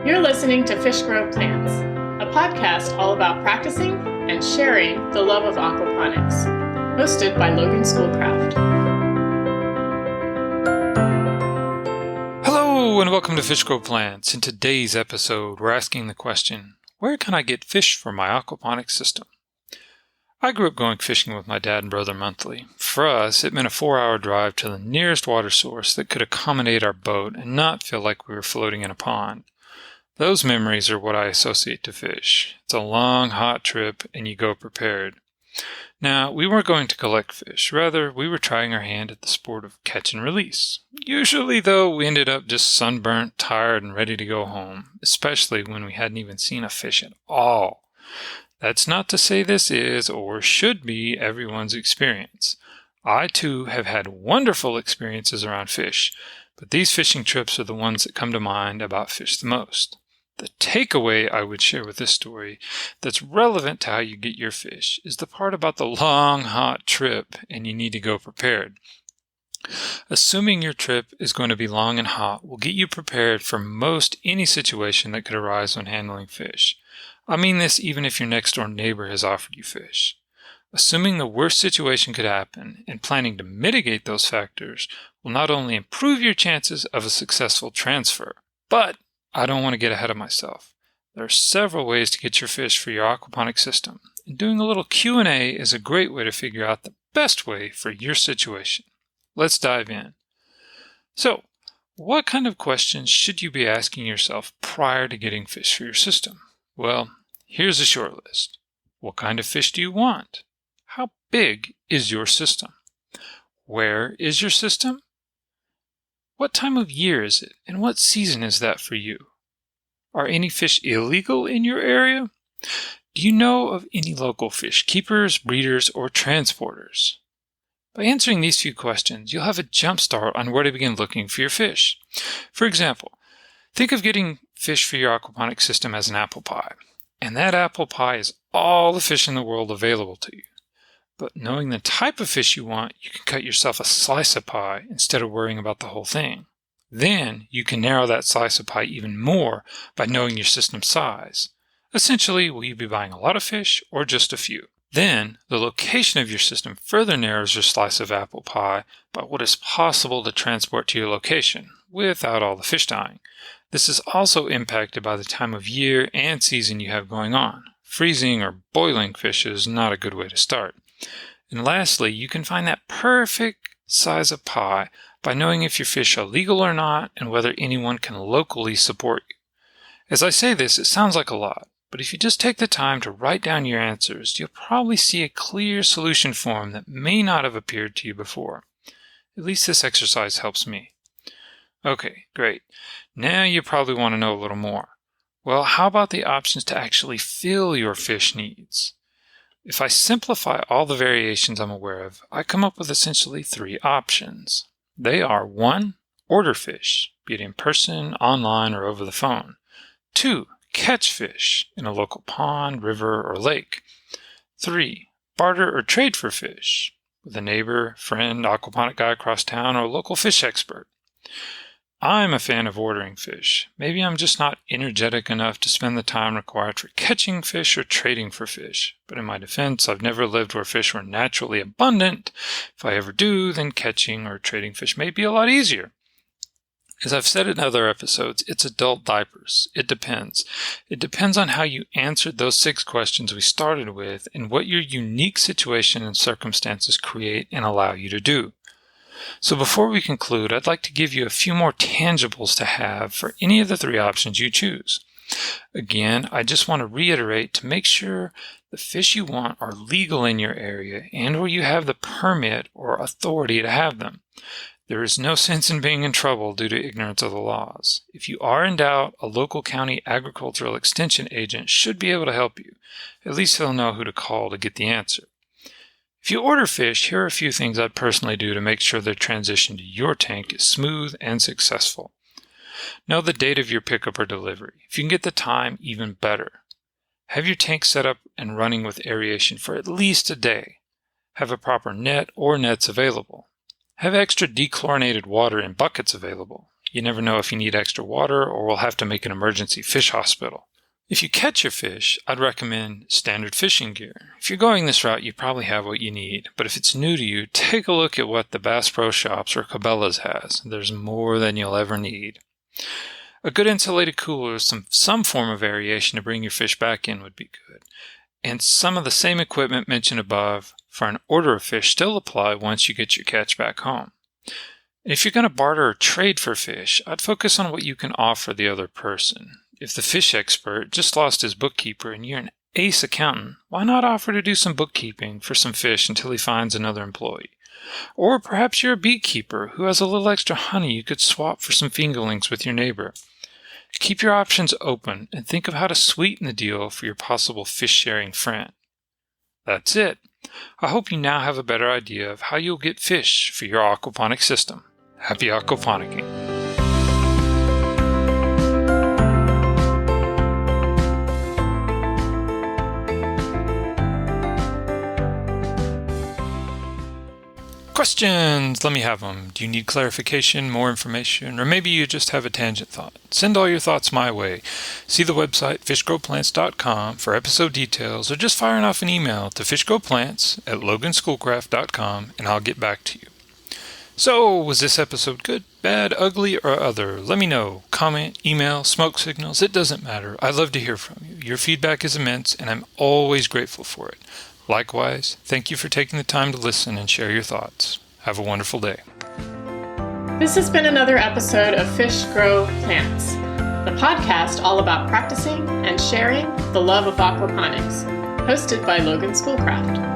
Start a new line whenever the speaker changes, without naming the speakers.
You're listening to Fish Grow Plants, a podcast all about practicing and sharing the love of aquaponics, hosted by Logan Schoolcraft.
Hello and welcome to Fish Grow Plants. In today's episode, we're asking the question, where can I get fish for my aquaponics system? I grew up going fishing with my dad and brother monthly. For us, it meant a 4-hour drive to the nearest water source that could accommodate our boat and not feel like we were floating in a pond. Those memories are what I associate to fish. It's a long, hot trip, and you go prepared. Now, we weren't going to collect fish. Rather, we were trying our hand at the sport of catch and release. Usually, though, we ended up just sunburnt, tired, and ready to go home, especially when we hadn't even seen a fish at all. That's not to say this is, or should be, everyone's experience. I, too, have had wonderful experiences around fish, but these fishing trips are the ones that come to mind about fish the most. The takeaway I would share with this story that's relevant to how you get your fish is the part about the long, hot trip and you need to go prepared. Assuming your trip is going to be long and hot will get you prepared for most any situation that could arise when handling fish. I mean this even if your next door neighbor has offered you fish. Assuming the worst situation could happen and planning to mitigate those factors will not only improve your chances of a successful transfer, but I don't want to get ahead of myself. There are several ways to get your fish for your aquaponic system, and doing a little Q&A is a great way to figure out the best way for your situation. Let's dive in. So, what kind of questions should you be asking yourself prior to getting fish for your system? Well, here's a short list. What kind of fish do you want? How big is your system? Where is your system? What time of year is it, and what season is that for you? Are any fish illegal in your area? Do you know of any local fish keepers, breeders, or transporters? By answering these few questions, you'll have a jump start on where to begin looking for your fish. For example, think of getting fish for your aquaponic system as an apple pie, and that apple pie is all the fish in the world available to you. But knowing the type of fish you want, you can cut yourself a slice of pie instead of worrying about the whole thing. Then you can narrow that slice of pie even more by knowing your system size. Essentially, will you be buying a lot of fish or just a few? Then, the location of your system further narrows your slice of apple pie by what is possible to transport to your location without all the fish dying. This is also impacted by the time of year and season you have going on. Freezing or boiling fish is not a good way to start. And lastly, you can find that perfect size of pie by knowing if your fish are legal or not and whether anyone can locally support you. As I say this, it sounds like a lot, but if you just take the time to write down your answers, you'll probably see a clear solution form that may not have appeared to you before. At least this exercise helps me. Okay, great. Now you probably want to know a little more. Well, how about the options to actually fill your fish needs? If I simplify all the variations I'm aware of, I come up with essentially 3 options. They are 1. Order fish, be it in person, online, or over the phone. 2. Catch fish in a local pond, river, or lake. 3. Barter or trade for fish with a neighbor, friend, aquaponic guy across town, or a local fish expert. I'm a fan of ordering fish. Maybe I'm just not energetic enough to spend the time required for catching fish or trading for fish. But in my defense, I've never lived where fish were naturally abundant. If I ever do, then catching or trading fish may be a lot easier. As I've said in other episodes, it's adult diapers. It depends. It depends on how you answered those 6 questions we started with and what your unique situation and circumstances create and allow you to do. So before we conclude, I'd like to give you a few more tangibles to have for any of the 3 options you choose. Again, I just want to reiterate to make sure the fish you want are legal in your area and where you have the permit or authority to have them. There is no sense in being in trouble due to ignorance of the laws. If you are in doubt, a local county agricultural extension agent should be able to help you. At least he'll know who to call to get the answer. If you order fish, here are a few things I'd personally do to make sure their transition to your tank is smooth and successful. Know the date of your pickup or delivery. If you can get the time, even better. Have your tank set up and running with aeration for at least a day. Have a proper net or nets available. Have extra dechlorinated water in buckets available. You never know if you need extra water or will have to make an emergency fish hospital. If you catch your fish, I'd recommend standard fishing gear. If you're going this route, you probably have what you need. But if it's new to you, take a look at what the Bass Pro Shops or Cabela's has. There's more than you'll ever need. A good insulated cooler with some form of aeration to bring your fish back in would be good. And some of the same equipment mentioned above for an order of fish still apply once you get your catch back home. If you're going to barter or trade for fish, I'd focus on what you can offer the other person. If the fish expert just lost his bookkeeper and you're an ace accountant, why not offer to do some bookkeeping for some fish until he finds another employee? Or perhaps you're a beekeeper who has a little extra honey you could swap for some fingerlings with your neighbor. Keep your options open and think of how to sweeten the deal for your possible fish-sharing friend. That's it. I hope you now have a better idea of how you'll get fish for your aquaponic system. Happy aquaponicking! Questions! Let me have them. Do you need clarification, more information, or maybe you just have a tangent thought? Send all your thoughts my way. See the website fishgrowplants.com for episode details, or just firing off an email to fishgrowplants@loganschoolcraft.com and I'll get back to you. So, was this episode good, bad, ugly, or other? Let me know. Comment, email, smoke signals, it doesn't matter. I love to hear from you. Your feedback is immense and I'm always grateful for it. Likewise, thank you for taking the time to listen and share your thoughts. Have a wonderful day.
This has been another episode of Fish Grow Plants, the podcast all about practicing and sharing the love of aquaponics, hosted by Logan Schoolcraft.